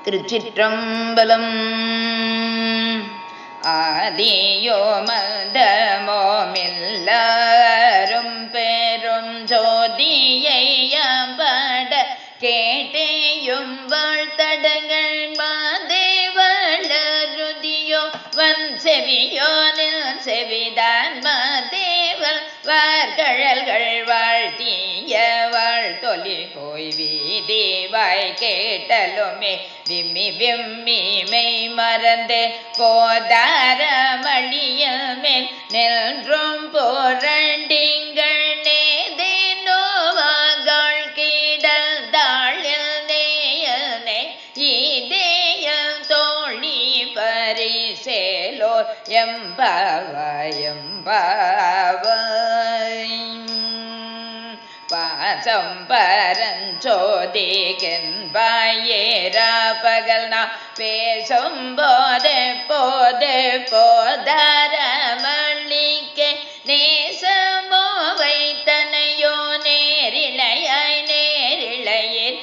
திருச்சிற்றம்பலம். ஆதியோ மதமோம் எல்லாரும் பெரும் ஜோதியையம்பட கேட்டேயும் வாழ்த்தடங்கள் மாதேவளருதியோ வன் செவியோனில் செவிதான் மாதேவல் வார்கழல்கள் வாழ்த்திய வாழ்த்தொலி போய் வீதி வாய் கேட்டலுமே விம்மி விம்மி மெய் மறந்தே போதாரமழியில் மேல் நின்றும் போரண்டிங்கள் நேதேனோவாகள் கீடல் தாழில் நேயனே இதேயல் தோழி பரிசேலோர் எம்பாவாய் பாசம் பரஞ்சோதிகென்பாயேரா பகல் நான் பேசும் போதே போதாரமளிக்கே நேசமோ வைத்தனையோ நேரிழையாய் நேரிழையில்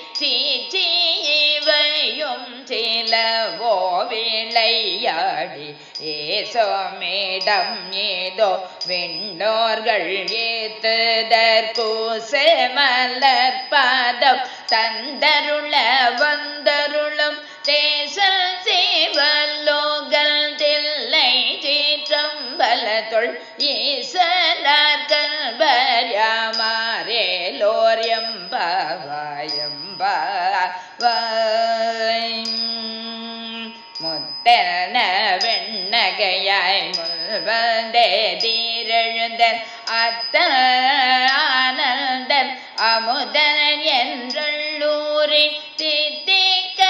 சீச்சியையும் சிலவோ விளையாடி ஏசோமிடம் ஏதோ விண்ணோர்கள் ஏத்துதற்கூசே மலர் பாதம் தந்தருள வந்தருளும் தேசல் சேவலோகல் தில்லை சீற்றம்பலத்துள் ஈசலார்கள் பர்யாமாரேலோர் எம்பாவாய் முத்தன வெண்ணகையாய் முல்வந்தே தீரெழுந்தன் அத்தனந்தன் அமுதன் என்றூரி தித்திக்க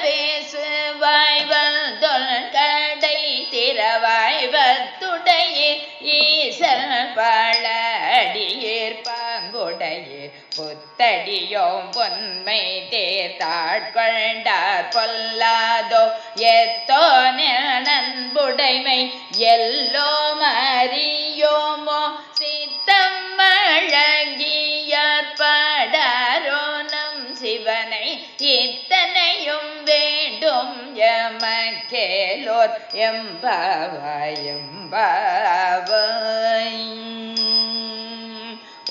பேசுவாய் வந்தொல் கடை திறவாய் வத்துடையீர் ஈசல் பழடியீர் பாங்குடையீர் புத்தடியோம் பொன்மை தேர்த்தாட்கொண்டார் பொல்லாதோ எத்தோ நண்புடைமை எல்லோ மறியோமோ சித்தம் அழகியார் பாடாரோ நம் சிவனை இத்தனையும் வேண்டும் எமக்கேலோர் எம்பாவாய் எம்பாவாய்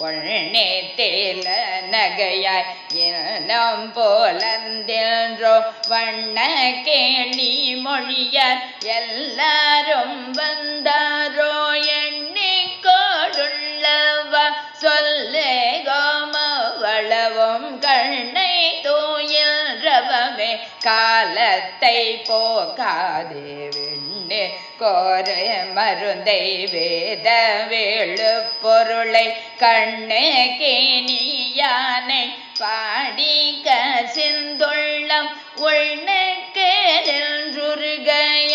ஒன்னேத்தேல நகையாய் இனம் போலந்தென்றோ வண்ண கேணி மொழியார் எல்லாரும் வந்தாரோ எண்ணிக்கோடுள்ளவா சொல்லே கோமவளவும் கண்ணை தூயில்றவமே காலத்தை போகாதே விண்ணே கோரை மருந்தை வேத வேளு பொருளை கண்ணே கேணியானை பாடி கசிந்துள்ளம் உள்நெக்கே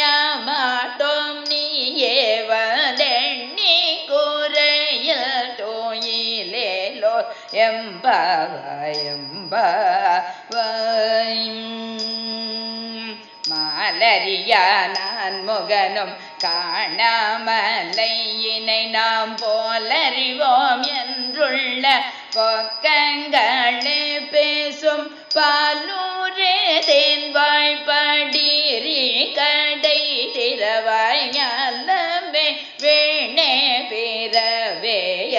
நின்றுருகையாமாட்டோம் நீயே வதெண்ணி கூரையில் தோயிலேலோ எம்பாவாய் எம்பாவாய் மாலரியா நான் முகனும் காணாமலையினை நாம் போலறிவோம் என்றுள்ள பொக்கங்களே பேசும் பாலூரே தேன்வாய் படிரி கடை திறவாய் ஞாலமே வேணே பிறவே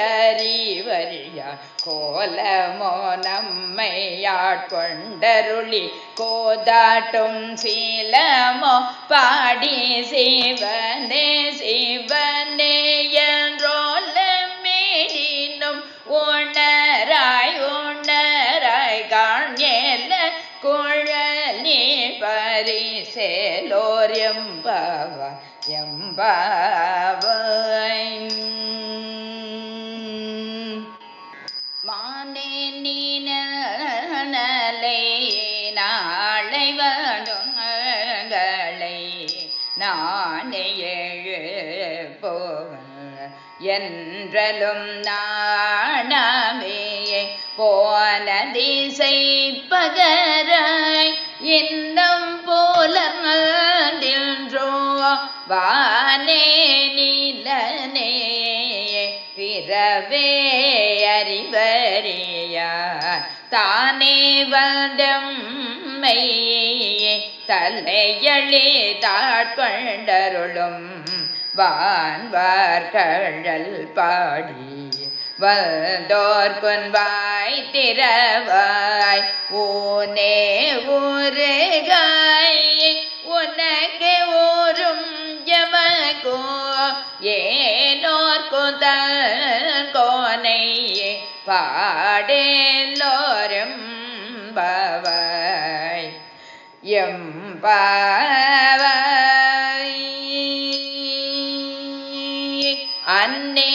அறிவறியா கோலமோ நம்மையாட்கொண்டருளி கோதாட்டும் சீலமோ பாடி சிவனே சிவனே என்றோல மேடினும் உணராய் உணராய் காண்யேல குழலி பரிசேலோர் எம்பாவாய் எம்பாவாய் மானே நீனலை நாளை வடுங்களை நானே எழு போக என்றலும் நாணமே போன திசை பகராய் இன்னும் போலன்றோ வானே நிலனே பிறவே அறிவறியார் தானே வந்தம்மை தலையளி தாட்கொண்டருளும் வான்வார்கழல் பாடி வந்தோர்குன்வாய் திறவாய் ஊனே ஊருகாய் உனக்கு ஊரும் எமக்கோ ஏனோர்க்கும் கோனை பாடேலோரும் பாவாய் எம்பாவாய் அன்னே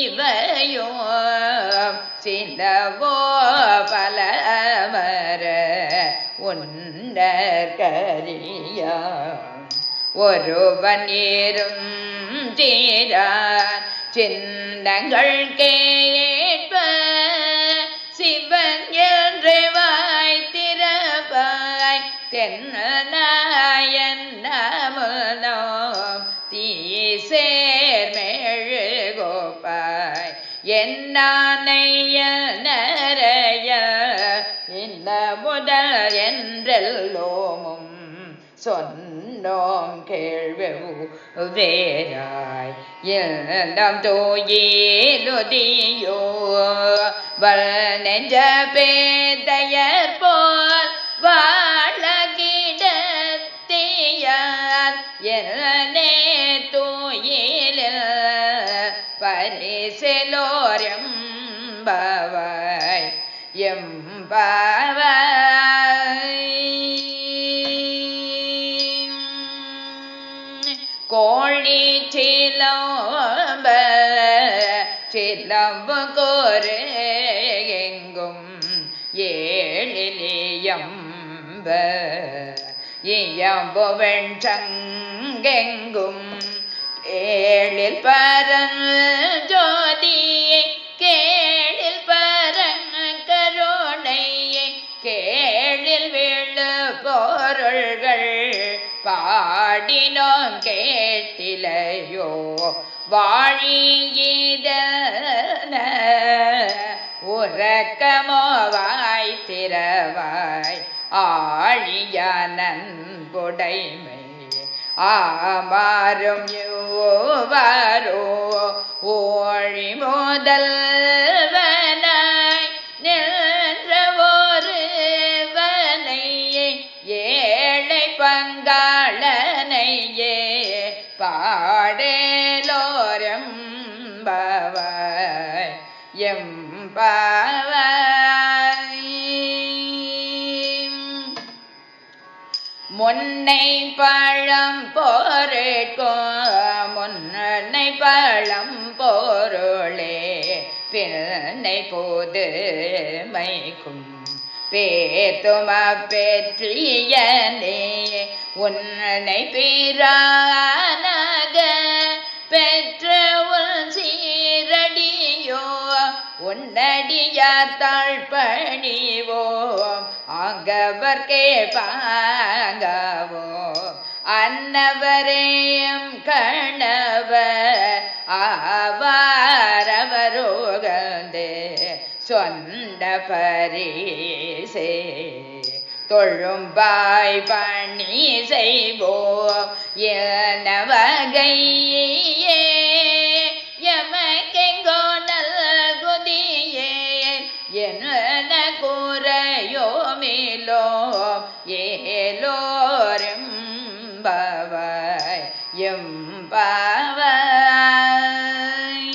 இவையோ சிலவோ பலமர உன்னற்கரிய ஒருவன் ஏறும் தீரான் சின்னங்கள் கேட்ப சிவன் என்று வாய் திறவாய் தென்னாயன் நமனோ தீசேர் மெழுகோப்பாய் என்னானைய நரைய இன்ன முதல் என்றெல்லோமும் சொன்னோம் கேள்வெவு வேராய் எல்லாம் தோயிலுதியோ வல் நெஞ்ச பேதையர் போல் வாழகிடத்தியார் என்னே தோயில பரிசெலோர் எம்பாவாய் எம்பாவாய் கோழி சிலம்ப சிலம்பு கோரு எங்கும் ஏழிலியம்ப இயம்பு வெண்சங்கெங்கும் ஏழில் பரஞ்சோதியை கேளில் பரங்கருணையை கேளில் விழு பொருள்கள் பாடினோம் கேட்டிலையோ வாழியதன உறக்கமோ வாய் திறவாய் ஆழியானன் புடைமை ஆமாறும் யோவாரோ ஓழி முதல்வனாய் நின்ற ஒருவனையே ஏழை பங்காளனையே பாடேலோர் எம்பாவாய் எம்பாவாய் முன்னை பழம் பொருட்கும் முன்னை பழம் பொருளே பின்னை புதுமைக்கும் பேத்தும பெற்றியனே உன்னை பிரானக பெற்ற உன் சீரடியோ உன்னடியார் தாழ்பணிவோம் ஆங்கவர்க்கே பாங்கவோம் அன்னவரேயம் கணவர் ஆவாரவரோகந்தே சொன்ன பரிசே தொழும்பாய் பணி செய்வோம் என வகையே எமக்கெங்கோ நல்குதியே என்ன கூறையோமிலோம் ஏலோரும் பாவாய் எம்பாவாய்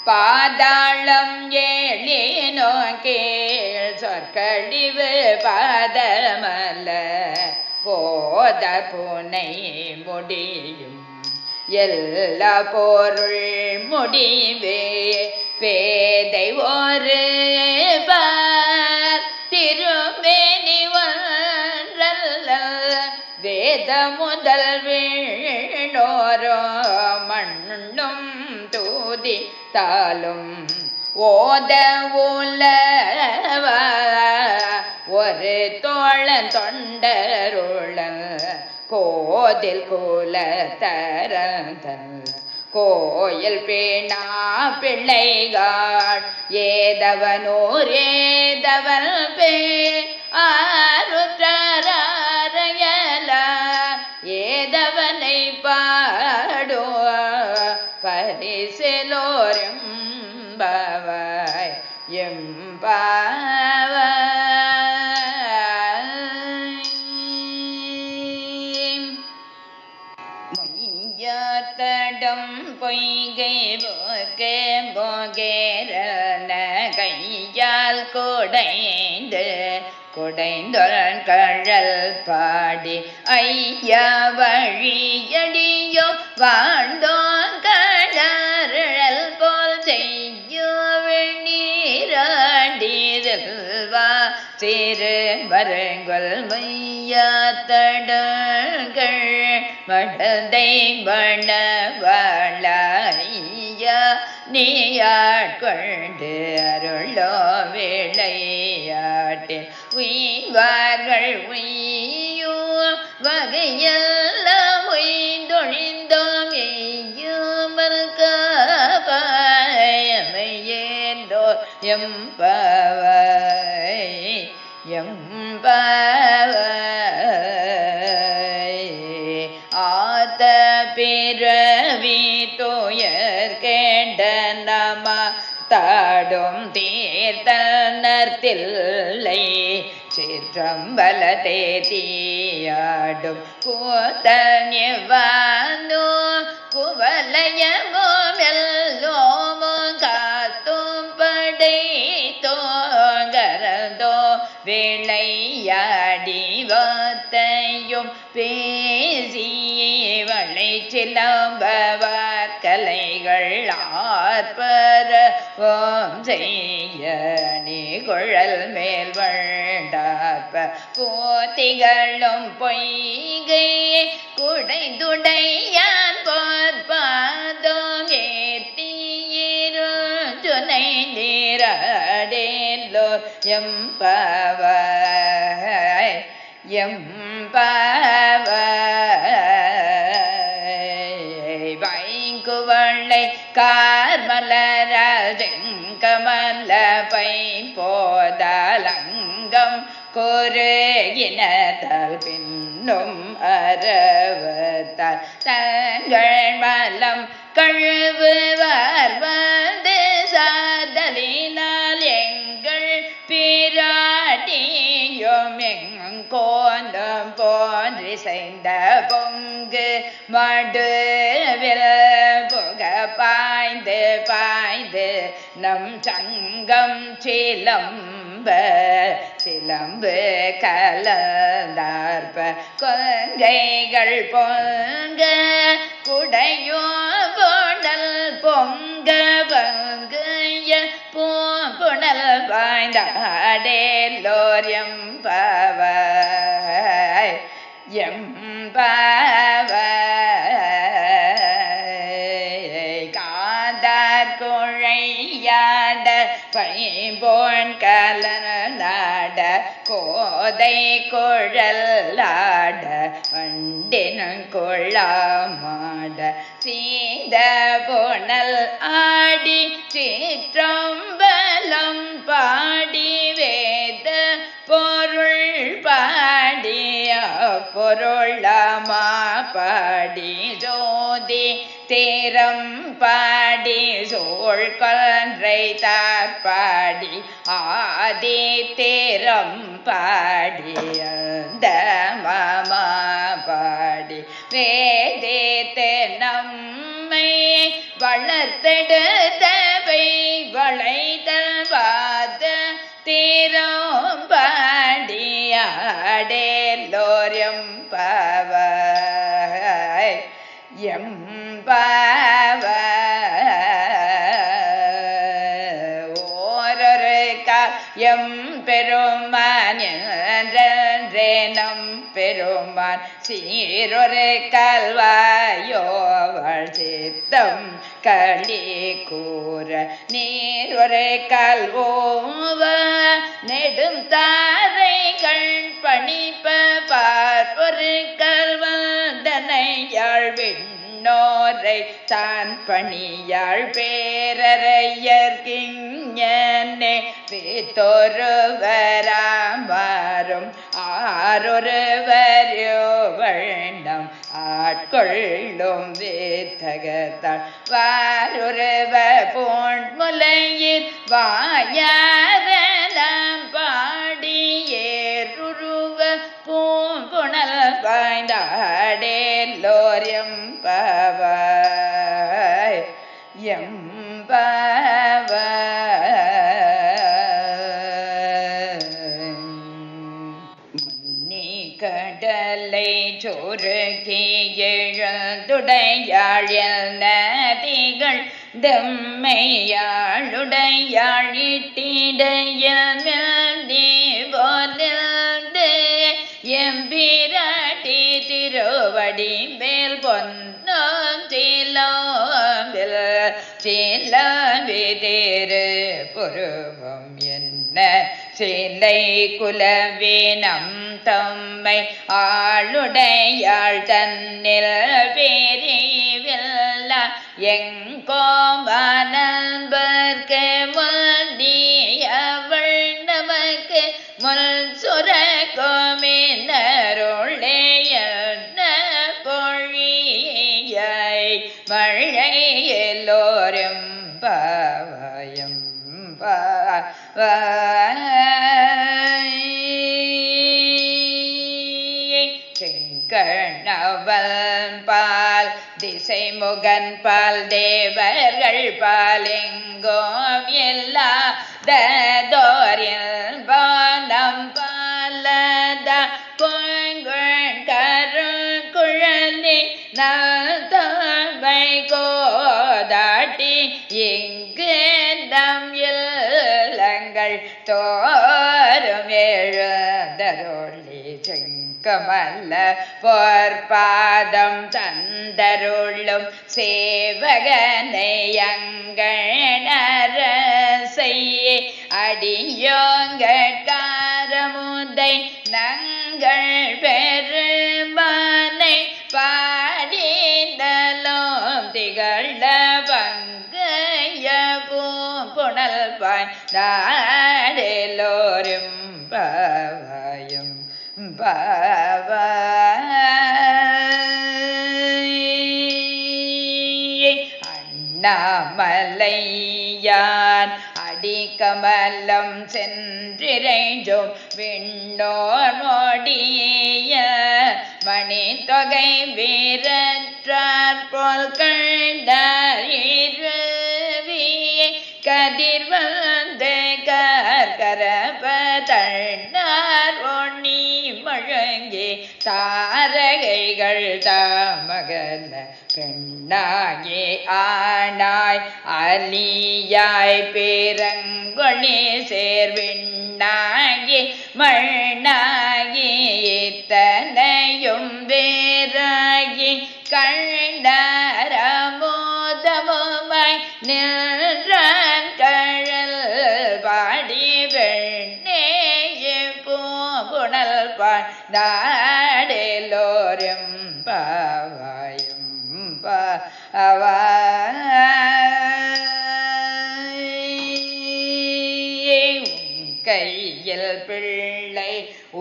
பாதாளம் ஏழினோ கேள் சொற்கழிவு பாதமல்ல போத புனை முடியும் எல்லா பொருள் முடிவே பேதை ஒரு பார் திருமேனி ஒன்றல்ல வேத முதல் வீணோரோ மண்ணும் தூதி தாலும் ஓத உலவ ஒரு தோழன் தொண்டருளன் கோதில் குல தரந்தன் கோயில் பேணா பிள்ளைகள் ஏதவனூர் ஏதவன் மொய்யாத்தடம் பொய்கை போகே போகேரன கையால் குடைந்தொன் கழல் பாடி ஐயா வழியடியோ வாழ்ந்தோன் கடல் போல் செய்யோ வெண்ணீராடிதல்வா சிறு மரங்கள் மையாத்தடங்கள் மடதை வண்ணவளையா நீயாட்கொண்டு அருளோ விளையாட்டில் உய்வார்கள் உய்யோ வகையெல்லாம் உய்ந்தொழிந்தோம் எய்யுமல் காப்பாயமையேந்தோ ஆத்த பிறவி தோயர் கேண்ட நம தாடும் தீர்த்தனர்த்தில்லை சிற்றம்பல தேதியாடும் கூத்தன்யவானோ குவலயமோ மெல்லோமோ காத்தும் படைத்தோங்கரதோ விளையாடி வாத்தையும் பேசி வளை சிலம்பவார் கலைகள் ஆர்ப்பர ஓம் செய்ய நீ குழல் மேல் வண்டார்ப்ப போத்திகளும் பொய்கை குடைந்துடையான் போர்பாதம் ஏத்தியிரும் துணை நீராடேலோ எம்பவாய் வைங்குவளை கார்மலரங்கமல்ல பை போதலங்கம் குறுகினதால் பின்னும் அரவத்தால் தங்கள் மலம் கழுவுவார் வந்து சாதலினால் எங்கள் பிராட்டியும் எங்கோந்தம் போன்றிசைந்த பொங்கு மடுவில் புக பாய்ந்து நம் சங்கம் சிலம்பு கலந்தார்ப்ப கொங்கைகள் பொங்க குடையோ போடல் பொங்க பங்கைய பூங்குணல் பாய்ந்தாடேலோர் எம்பவாய் காதார் குழையாட பைம்போன் கலநாட கோதை குழலாட வண்டின் கொள்ளாமாட சீத புனல் ஆடி சிற்றம்பலம் பாடி வேத பொருள் பாடிய பொருளமா பாடி ஜோதி தேரம் பாடி சோழ் கொன்றை தார் பாடி ஆதி தேரம் பாடி அந்த மாமா பாடி வேதேத்தே நம்மை வளர்த்தெடுத்தவை வளைதல் வாத தீரம் பாடியாடேலோர் எம்பவாய் ஓரொரு காயம் பெருமான் என்றே நம் பெருமான் சீரொரு கல்வாயோவள் சித்தம் களி கூற நீரொரு கல்வோவ நெடும் தாரைகள் பணிப்ப பார்ப்பொரு கல்வந்தனையாள் விண்ணோரை தான் பணியாள் பேரறையர்கிஞனே பித்தொருவராமாறும் ஆரொருவரோ வண்ணம் ஆட்ட ஆட்கொள்ளும் வேத்தகத்தாள் வாருருவ பூண்முலையில் வாயாரம் பாடி ஏறுருவ பூம்புணல் வாய்ந்தாடேலோர் எம்பாவாய் கடலை சோறுகி எழுந்துடையாள் நதிகள் தம்மையாளுடையாள் இட்டிடையில் போலிருந்து எம்பிராட்டி திருவடி மேல் பொன்னும் சிலம்பி திரு புருவம் என்ன சிலை குலவினம் தம்மை ஆளுடையாள் தன்னில் பெரிவில்ல எங்கோம்பர்க்கு முன்னியவள் நமக்கு முன் சுரகோமினருளே பொழியை மழை எல்லோரும் பாவயம் செங்கணவன் பால் திசை முகன் பால் தேவர்கள் பால் எங்கோம் எல்லாதோரில் பானம் பாலத பொங்குள் கருங்குழலி நல்தமை கோதாட்டி இங்கு நம் இல்லங்கள் தோறும் எழுந்தருளி கமல்ல பொற்பாதம் தந்தருளும் சேவகனை அங்கணரசை அடியோங்காரமுதை நங்கள் பெருமானை பாடிந்தலும் திகழ பங்கைய பூம்புணல் பாய் நாடெல்லோரும் பாவாயும் அண்ணாமலையான் அடிக்கமலம் சென்றிரைஞ்சும் விண்ணோடிய மணி தொகை வீரற்றார் போல் கண்டாரிருவி கதிர் வந்து கரபதண்ணார் ஒண்ணி முழங்கி தாரகைகள் தாமகல பெண்ணாகி ஆனாய் அலியாய் பேரங்கொழி சேர்விண்ணாகி மண்ணாகி இத்தனையும் வேறாகி கண்டாரமோதமுமாய் நின்றான் கழல் பாடி வெண்ணேய பூங்குணல் பாய் நாடெல்லோரும் பாவாயும் கையில் பிள்ளை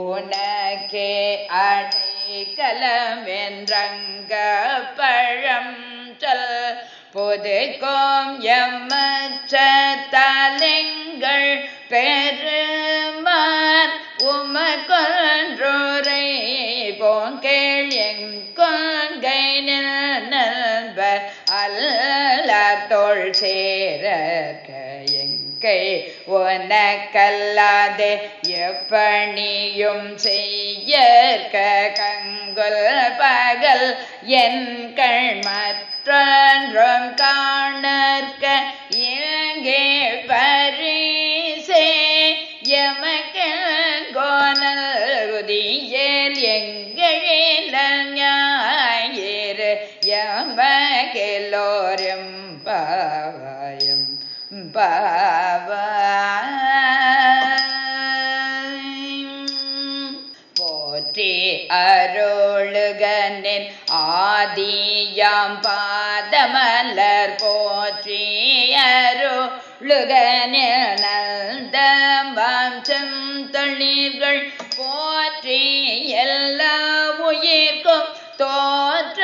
உனக்கே அடைக்கலம் என்றங்க பழம் சொல் புதுக்கோம் எம்மற்ற தலைங்கள் பெருமான் உமக்கொன்றோரை போங்கேள் எங்கொங்கை நண்பர் அல்ல தோள் சேரக்க எங்கை உனக்கல்லாதே எப்பணியும் செய்யற்க கங்குல் பகல் என் கள் மற்றொன்றும் காணற்க எங்கே பரிசே எமக்கல் கோனல் உதியேல் எங்களில் ஞாயிறு எமக்கெல்லோரும் பாவாயும் போற்றி அருளுகனின் ஆதியாம் பாதமலர் போற்றி அருளுகனில் நல்தமாம் செந்தளிர்கள் போற்றி எல்லா உயிர்க்கும் தோற்ற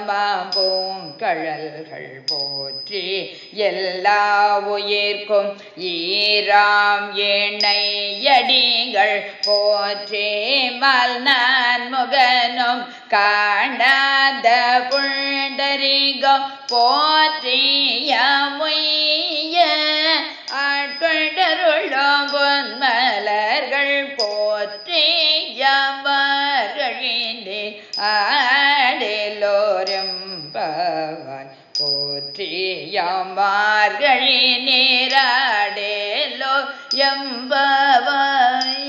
இன்பமாம் பூங்கழல்கள் போற்றி எல்லா உயிர்க்கும் ஈராம் எண்ணெயடிகள் போற்றி மல்நான் முகனும் காணாத புண்டரிகம் போற்றியமுய்ய ஆட்கொண்டருளும் பொன்மலர்கள் போற்றியமர்களினே ஆடலோரெம்பவாய் போற்றியமார்கழி நீராடேலோ எம்பவாய்.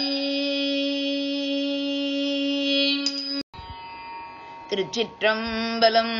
திருச்சிற்றம்பலம்.